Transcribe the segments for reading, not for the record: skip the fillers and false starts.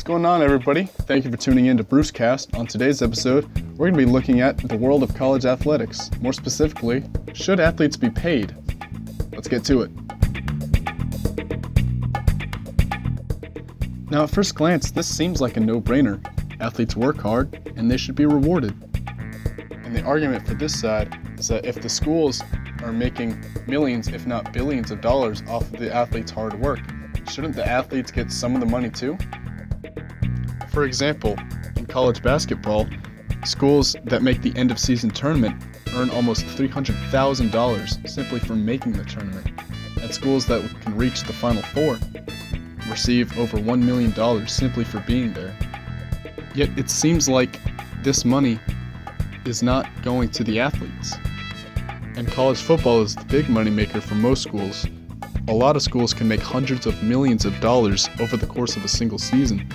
going on, everybody? Thank you for tuning in to BruceCast. On today's episode, we're going to be looking at the world of college athletics. More specifically, should athletes be paid? Let's get to it. Now, at first glance, this seems like a no-brainer. Athletes work hard, and they should be rewarded. And the argument for this side is that if the schools are making millions, if not billions of dollars off of the athletes' hard work, shouldn't the athletes get some of the money too? For example, in college basketball, schools that make the end-of-season tournament earn almost $300,000 simply for making the tournament, and schools that can reach the Final Four receive over $1 million simply for being there. Yet it seems like this money is not going to the athletes. And college football is the big moneymaker for most schools. A lot of schools can make hundreds of millions of dollars over the course of a single season.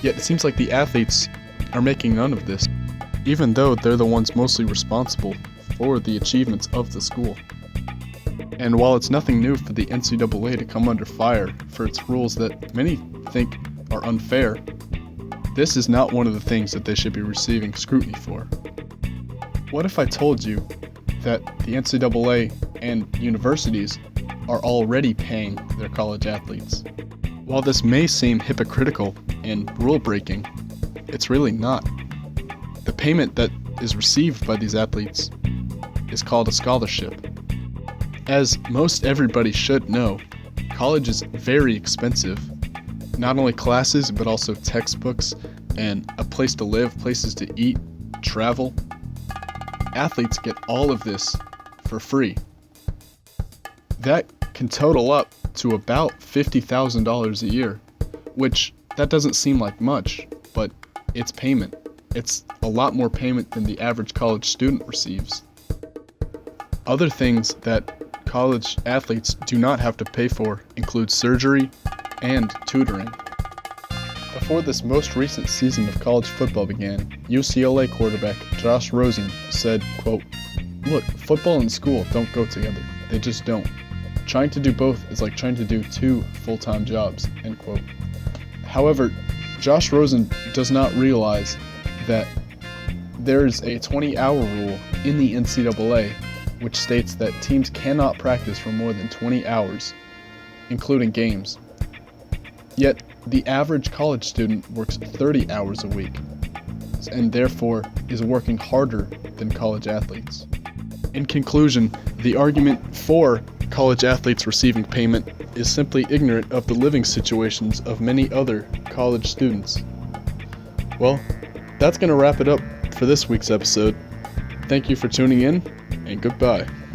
Yet it seems like the athletes are making none of this, even though they're the ones mostly responsible for the achievements of the school. And while it's nothing new for the NCAA to come under fire for its rules that many think are unfair, this is not one of the things that they should be receiving scrutiny for. What if I told you that the NCAA and universities are already paying their college athletes? While this may seem hypocritical and rule-breaking, it's really not. The payment that is received by these athletes is called a scholarship. As most everybody should know, college is very expensive. Not only classes, but also textbooks and a place to live, places to eat, travel. Athletes get all of this for free. That can total up to about $50,000 a year, which that doesn't seem like much, but it's payment. It's a lot more payment than the average college student receives. Other things that college athletes do not have to pay for include surgery and tutoring. Before this most recent season of college football began, UCLA quarterback Josh Rosen said, quote, "Look, football and school don't go together. They just don't. Trying to do both is like trying to do two full-time jobs," end quote. However, Josh Rosen does not realize that there is a 20-hour rule in the NCAA which states that teams cannot practice for more than 20 hours, including games. Yet, the average college student works 30 hours a week, and therefore is working harder than college athletes. In conclusion, the argument for college athletes receiving payment is simply ignorant of the living situations of many other college students. Well, that's going to wrap it up for this week's episode. Thank you for tuning in, and goodbye.